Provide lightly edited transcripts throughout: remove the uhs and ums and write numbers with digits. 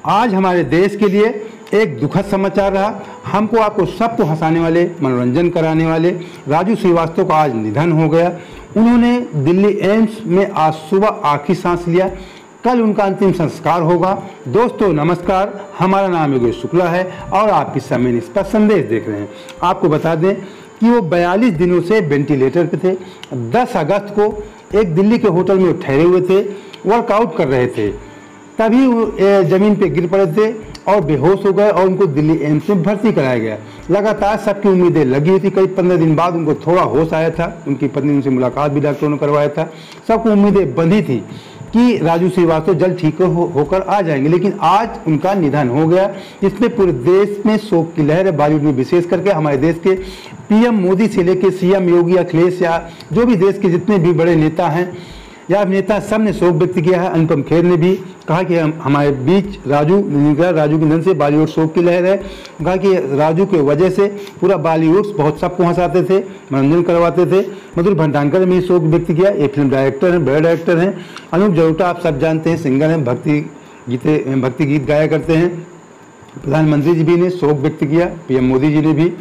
आज हमारे देश के लिए एक दुखद समाचार रहा। हमको आपको सबको हंसाने वाले, मनोरंजन कराने वाले राजू श्रीवास्तव का आज निधन हो गया। उन्होंने दिल्ली एम्स में आज सुबह आखिरी सांस लिया। कल उनका अंतिम संस्कार होगा। दोस्तों नमस्कार, हमारा नाम योगेश शुक्ला है और आप इस समय इस पर संदेश देख रहे हैं। आपको बता दें कि वो 42 दिनों से वेंटिलेटर पे थे। 10 अगस्त को एक दिल्ली के होटल में ठहरे हुए थे, वर्कआउट कर रहे थे, तभी जमीन पे गिर पड़े थे और बेहोश हो गए और उनको दिल्ली एम्स में भर्ती कराया गया। लगातार सबकी उम्मीदें लगी हुई थी। करीब 15 दिन बाद उनको थोड़ा होश आया था। उनकी पत्नी उनसे मुलाकात भी डॉक्टरों ने करवाया था। सबको उम्मीदें बंधी थी कि राजू श्रीवास्तव जल्द ठीक होकर आ जाएंगे, लेकिन आज उनका निधन हो गया। इसमें पूरे देश में शोक की लहर है। बॉलीवुड में विशेष करके हमारे देश के पीएम मोदी से लेकर सीएम योगी, अखिलेश या जो भी देश के जितने भी बड़े नेता हैं या अभिनेता, सब ने शोक व्यक्त किया है। अनुपम खेर ने भी कहा कि हमारे बीच राजू के निधन से बॉलीवुड शोक की लहर है। कहा कि राजू के वजह से पूरा बॉलीवुड बहुत सबको हंसाते थे, मनोरंजन करवाते थे। मधुर भंडारकर ने भी शोक व्यक्त किया। ये फिल्म डायरेक्टर हैं, बड़े डायरेक्टर हैं। अनूप जलोटा आप सब जानते हैं, सिंगर हैं, भक्ति गीत गाया करते हैं। प्रधानमंत्री जी भी ने शोक व्यक्त किया, पीएम मोदी जी ने भी,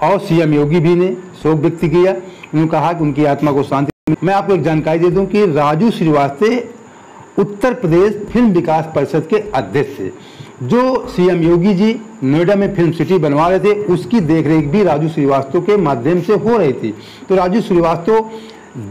और सीएम योगी भी ने शोक व्यक्त किया। उन्होंने कहा कि उनकी आत्मा को शांति। मैं आपको एक जानकारी दे दूं कि राजू श्रीवास्तव उत्तर प्रदेश फिल्म विकास परिषद के अध्यक्ष थे। जो सीएम योगी जी नोएडा में फिल्म सिटी बनवा रहे थे, उसकी देखरेख भी राजू श्रीवास्तव के माध्यम से हो रही थी। तो राजू श्रीवास्तव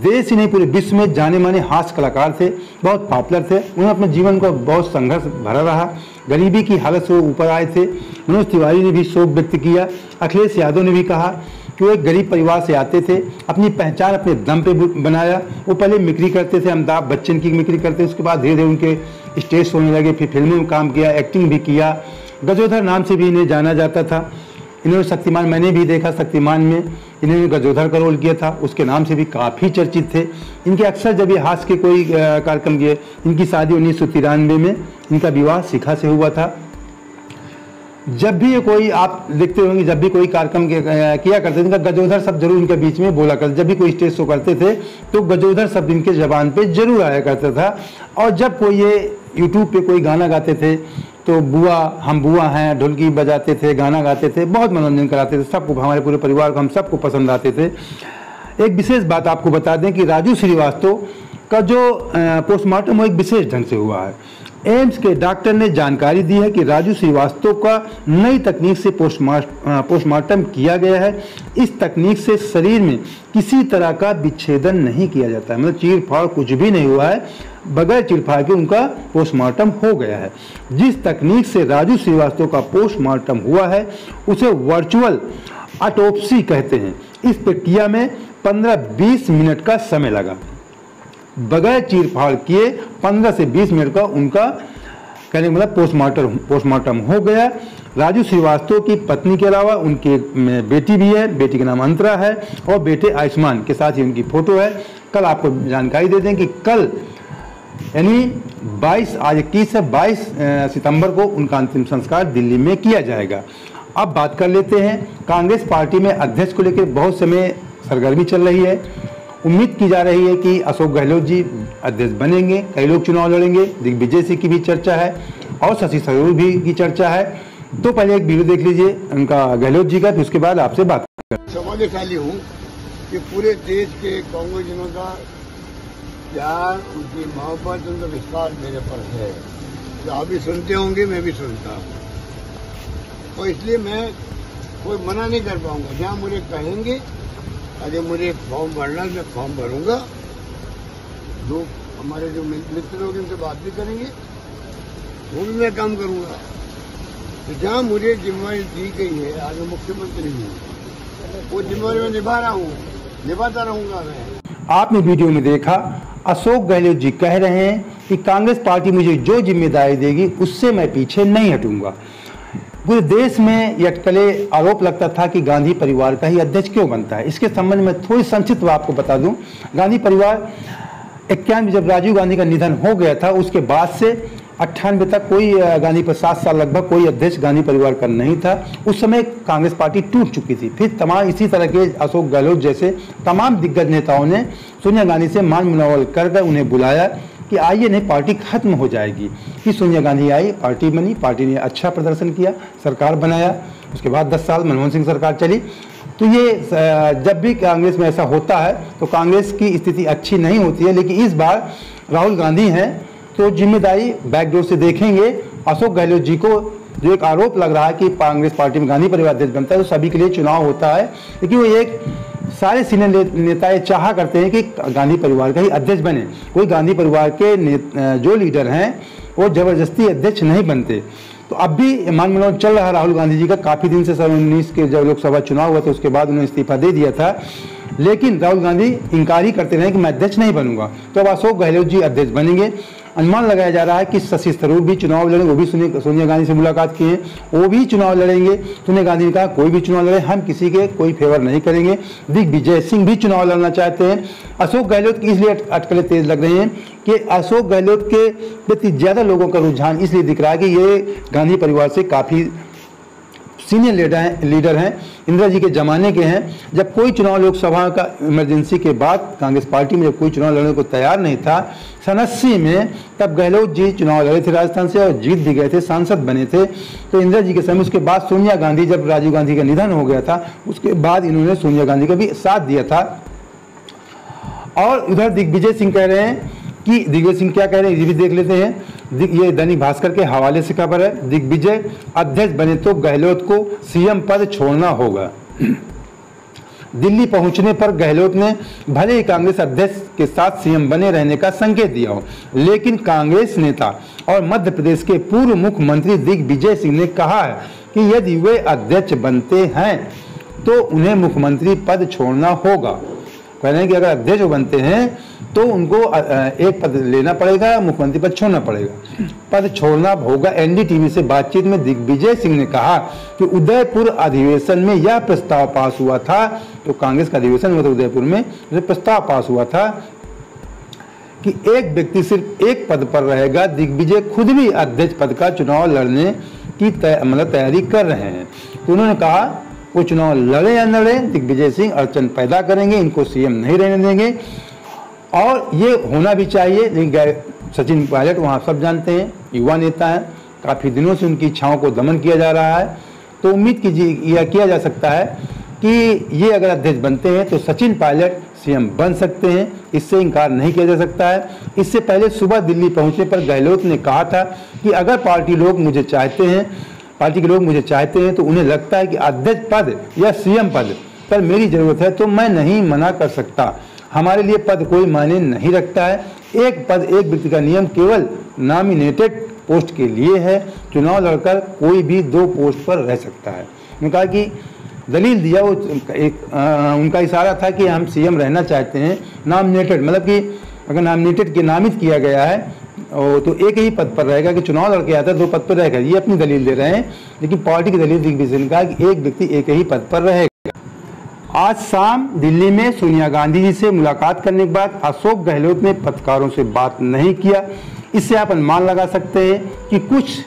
देश ही नहीं पूरे विश्व में जाने माने हास्य कलाकार थे, बहुत पॉपुलर थे। उन्होंने अपने जीवन को बहुत संघर्ष भरा रहा, गरीबी की हालत से वो ऊपर आए थे। मनोज तिवारी ने भी शोक व्यक्त किया। अखिलेश यादव ने भी कहा कि वो एक गरीब परिवार से आते थे, अपनी पहचान अपने दम पे बनाया। वो पहले मिक्री करते थे, अमिताभ बच्चन की मिक्री करते, उसके बाद धीरे धीरे उनके स्टेज शो होने लगे, फिर फिल्मों में काम किया, एक्टिंग भी किया। गजोधर नाम से भी इन्हें जाना जाता था। इन्होंने शक्तिमान, मैंने भी देखा, शक्तिमान में इन्होंने गजोधर का रोल किया था, उसके नाम से भी काफ़ी चर्चित थे। इनके अक्सर जब ये हास्य के कोई कार्यक्रम किए, इनकी शादी 1993 में, इनका विवाह शिखा से हुआ था। जब भी ये कोई, आप देखते होंगे, जब भी कोई कार्यक्रम किया करते थे, इनका गजोधर शब्द जरूर इनके बीच में बोला करते। जब भी कोई स्टेज शो करते थे तो गजोधर शब्द इनके जबान पे जरूर आया करता था। और जब कोई ये यूट्यूब पे कोई गाना गाते थे तो बुआ, हम बुआ हैं, ढोलकी बजाते थे, गाना गाते थे, बहुत मनोरंजन कराते थे सबको, हमारे पूरे परिवार को, हम सबको पसंद आते थे। एक विशेष बात आपको बता दें कि राजू श्रीवास्तव का जो पोस्टमार्टम वो एक विशेष ढंग से हुआ है। एम्स के डॉक्टर ने जानकारी दी है कि राजू श्रीवास्तव का नई तकनीक से पोस्टमार्टम किया गया है। इस तकनीक से शरीर में किसी तरह का विच्छेदन नहीं किया जाता है, मतलब चीर-फाड़ कुछ भी नहीं हुआ है, बगैर चीर-फाड़ के उनका पोस्टमार्टम हो गया है। जिस तकनीक से राजू श्रीवास्तव का पोस्टमार्टम हुआ है उसे वर्चुअल ऑटोप्सी कहते हैं। इस प्रक्रिया में 15-20 मिनट का समय लगा। बगैर चीर-फाड़ किए 15 से 20 मिनट का उनका कहने का मतलब पोस्टमार्टम हो गया। राजू श्रीवास्तव की पत्नी के अलावा उनकी बेटी भी है, बेटी का नाम अंतरा है और बेटे आयुष्मान के साथ ही उनकी फोटो है। कल आपको जानकारी दे दें कि कल यानी 21 से 22 सितंबर को उनका अंतिम संस्कार दिल्ली में किया जाएगा। अब बात कर लेते हैं कांग्रेस पार्टी में अध्यक्ष को लेकर बहुत समय सरगर्मी चल रही है। उम्मीद की जा रही है कि अशोक गहलोत जी अध्यक्ष बनेंगे, कई लोग चुनाव लड़ेंगे, दिग्विजय सिंह की भी चर्चा है और शशि थरूर भी की चर्चा है। तो पहले एक वीडियो देख लीजिए उनका गहलोत जी का, फिर उसके बाद आपसे बात करें। सौभाग्यशाली हूँ कि पूरे देश के कांग्रेसियों का प्यार, उनकी मोहब्बत, उनका विश्वास मेरे पर है। तो आप भी सुनते होंगे, मैं भी सुनता हूँ, और इसलिए मैं कोई मना नहीं कर पाऊंगा। जहाँ मुझे कहेंगे, अगर मुझे फॉर्म भरना, मैं फॉर्म भरूंगा। जो हमारे जो मित्र लोग उनसे बात भी करेंगे, वो भी मैं काम करूंगा। तो जहाँ मुझे जिम्मेदारी दी गई है, आज मैं मुख्यमंत्री हूँ, वो जिम्मेदारी मैं निभा रहा हूँ, निभाता रहूंगा मैं। आपने वीडियो में देखा अशोक गहलोत जी कह रहे हैं कि कांग्रेस पार्टी मुझे जो जिम्मेदारी देगी उससे मैं पीछे नहीं हटूंगा। पूरे देश में ये अटकले आरोप लगता था कि गांधी परिवार का ही अध्यक्ष क्यों बनता है। इसके संबंध में थोड़ी संक्षिप्त आपको बता दूं। गांधी परिवार 91 जब राजीव गांधी का निधन हो गया था, उसके बाद से 98 तक कोई गांधी पर 7 साल लगभग कोई अध्यक्ष गांधी परिवार का नहीं था। उस समय कांग्रेस पार्टी टूट चुकी थी। फिर तमाम इसी तरह के अशोक गहलोत जैसे तमाम दिग्गज नेताओं ने सोनिया गांधी से मान मुनावल कर उन्हें बुलाया, कि आइए नहीं पार्टी खत्म हो जाएगी। कि सोनिया गांधी आई, पार्टी बनी, पार्टी ने अच्छा प्रदर्शन किया, सरकार बनाया, उसके बाद 10 साल मनमोहन सिंह सरकार चली। तो ये जब भी कांग्रेस में ऐसा होता है तो कांग्रेस की स्थिति अच्छी नहीं होती है। लेकिन इस बार राहुल गांधी हैं तो जिम्मेदारी बैकडोर से देखेंगे। अशोक गहलोत जी को जो एक आरोप लग रहा है कि कांग्रेस पार्टी में गांधी परिवार अध्यक्ष बनता है, तो सभी के लिए चुनाव होता है, लेकिन वो एक सारे सीनियर नेता ये चाहा करते हैं कि गांधी परिवार का ही अध्यक्ष बने। कोई गांधी परिवार के जो लीडर हैं वो जबरदस्ती अध्यक्ष नहीं बनते। तो अब भी मान मिलान चल रहा है राहुल गांधी जी का, काफ़ी दिन से 2019 के जब लोकसभा चुनाव हुआ था उसके बाद उन्होंने इस्तीफा दे दिया था, लेकिन राहुल गांधी इनकार ही करते रहे कि मैं अध्यक्ष नहीं बनूंगा। तो अब अशोक गहलोत जी अध्यक्ष बनेंगे। अनुमान लगाया जा रहा है कि शशि थरूर भी चुनाव लड़ेंगे, वो भी सोनिया गांधी से मुलाकात किए हैं, वो भी चुनाव लड़ेंगे। सोनिया गांधी ने कहा कोई भी चुनाव लड़े, हम किसी के कोई फेवर नहीं करेंगे। दिग्विजय सिंह भी चुनाव लड़ना चाहते हैं। अशोक गहलोत की इसलिए अटकलें तेज लग रही हैं कि अशोक गहलोत के प्रति ज़्यादा लोगों का रुझान इसलिए दिख रहा है कि ये गांधी परिवार से काफ़ी सीनियर लीडर हैं, इंदिरा जी के ज़माने के हैं। जब कोई चुनाव लोकसभा का इमरजेंसी के बाद कांग्रेस पार्टी में जब कोई चुनाव लड़ने को तैयार नहीं था 1980 में, तब गहलोत जी चुनाव लड़े थे राजस्थान से और जीत भी गए थे, सांसद बने थे। तो इंदिरा जी के समय, उसके बाद सोनिया गांधी, जब राजीव गांधी का निधन हो गया था उसके बाद इन्होंने सोनिया गांधी का भी साथ दिया था। और उधर दिग्विजय सिंह कह रहे हैं कि दिग्विजय सिंह क्या कह रहे हैं ये भी देख लेते हैं। ये दैनिक भास्कर के हवाले से खबर है, दिग्विजय अध्यक्ष बने तो गहलोत को सीएम पद छोड़ना होगा। दिल्ली पहुंचने पर गहलोत ने भले ही कांग्रेस अध्यक्ष के साथ सीएम बने रहने का संकेत दिया हो, लेकिन कांग्रेस नेता और मध्य प्रदेश के पूर्व मुख्यमंत्री दिग्विजय सिंह ने कहा है कि यदि वे अध्यक्ष बनते हैं तो उन्हें मुख्यमंत्री पद छोड़ना होगा। कह रहे हैं कि अगर अध्यक्ष बनते हैं तो उनको एक पद लेना पड़ेगा, मुख्यमंत्री पद छोड़ना पड़ेगा, पद छोड़ना होगा। एनडीटीवी से बातचीत में दिग्विजय सिंह ने कहा कि उदयपुर अधिवेशन में यह प्रस्ताव पास हुआ था, तो कांग्रेस का अधिवेशन हुआ था उदयपुर में, प्रस्ताव पास हुआ था कि एक व्यक्ति सिर्फ एक पद पर रहेगा। दिग्विजय खुद भी अध्यक्ष पद का चुनाव लड़ने की तैयारी कर रहे हैं। तो उन्होंने कहा वो चुनाव लड़े या न लड़े, दिग्विजय सिंह अड़चन पैदा करेंगे, इनको सीएम नहीं रहने देंगे और ये होना भी चाहिए। लेकिन सचिन पायलट वहाँ सब जानते हैं, युवा नेता हैं, काफ़ी दिनों से उनकी इच्छाओं को दमन किया जा रहा है। तो उम्मीद कीजिए किया जा सकता है कि ये अगर अध्यक्ष बनते हैं तो सचिन पायलट सीएम बन सकते हैं, इससे इनकार नहीं किया जा सकता है। इससे पहले सुबह दिल्ली पहुँचने पर गहलोत ने कहा था कि अगर पार्टी के लोग मुझे चाहते हैं तो उन्हें लगता है कि अध्यक्ष पद या सीएम पद पर मेरी ज़रूरत है तो मैं नहीं मना कर सकता। हमारे लिए पद कोई मायने नहीं रखता है, एक पद एक व्यक्ति का नियम केवल नॉमिनेटेड पोस्ट के लिए है, चुनाव लड़कर कोई भी 2 पोस्ट पर रह सकता है। उन्होंने कहा कि दलील दिया, वो उनका इशारा था कि हम सीएम रहना चाहते हैं, नॉमिनेटेड मतलब कि अगर नॉमिनेटेड के नामित किया गया है तो एक ही पद पर रहेगा, कि चुनाव लड़के आता है 2 पद पर रहेगा, ये अपनी दलील दे रहे हैं। लेकिन पार्टी की दलील दिग्विजय ने कहा कि एक व्यक्ति एक ही पद पर रहेगा। आज शाम दिल्ली में सोनिया गांधी जी से मुलाकात करने के बाद अशोक गहलोत ने पत्रकारों से बात नहीं किया। इससे आप अनुमान लगा सकते हैं कि कुछ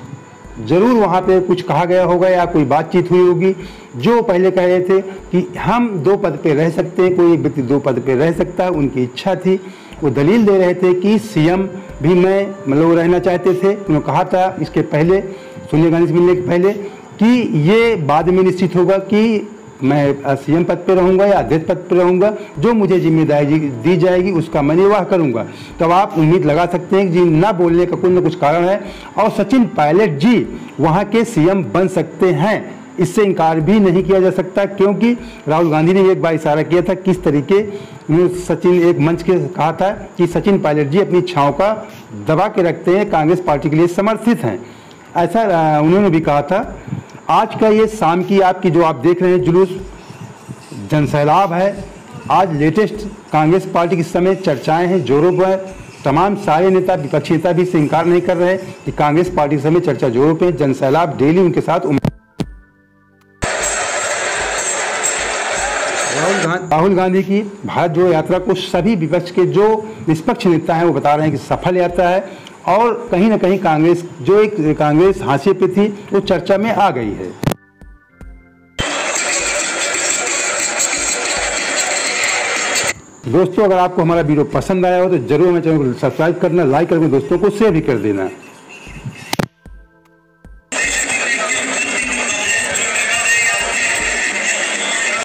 जरूर वहाँ पे कुछ कहा गया होगा या कोई बातचीत हुई होगी। जो पहले कह रहे थे कि हम 2 पद पे रह सकते हैं, कोई एक व्यक्ति 2 पद पे रह सकता है, उनकी इच्छा थी। वो दलील दे रहे थे कि सीएम भी मैं रहना चाहते थे। उन्होंने कहा था इसके पहले, सोनिया गांधी से मिलने के पहले, कि ये बाद में निश्चित होगा कि मैं सीएम पद पे रहूंगा या अध्यक्ष पद पे रहूंगा, जो मुझे जिम्मेदारी दी जाएगी उसका मैं निर्वाह करूंगा। तब आप उम्मीद लगा सकते हैं कि जी ना बोलने का कुछ न कुछ कारण है और सचिन पायलट जी वहां के सीएम बन सकते हैं, इससे इनकार भी नहीं किया जा सकता। क्योंकि राहुल गांधी ने एक बार इशारा किया था किस तरीके सचिन एक मंच के कहा था कि सचिन पायलट जी अपनी इच्छाओं का दबा के रखते हैं, कांग्रेस पार्टी के लिए समर्थित हैं, ऐसा उन्होंने भी कहा था। आज का ये शाम की आपकी जो आप देख रहे हैं जुलूस जनसैलाब है, आज लेटेस्ट कांग्रेस पार्टी की समय चर्चाएं हैं जोरों पर। तमाम सारे नेता, विपक्षी नेता भी इससे इनकार नहीं कर रहे हैं कि कांग्रेस पार्टी के समय चर्चा जोरों पे, जनसैलाब डेली उनके साथ। राहुल गांधी की भारत जोड़ो यात्रा को सभी विपक्ष के जो निष्पक्ष नेता हैं वो बता रहे हैं कि सफल यात्रा है और कहीं ना कहीं कांग्रेस जो एक कांग्रेस हाशिए पे थी वो चर्चा में आ गई है। दोस्तों, अगर आपको हमारा वीडियो पसंद आया हो तो जरूर हमें चैनल को सब्सक्राइब करना, लाइक करके दोस्तों को शेयर भी कर देना।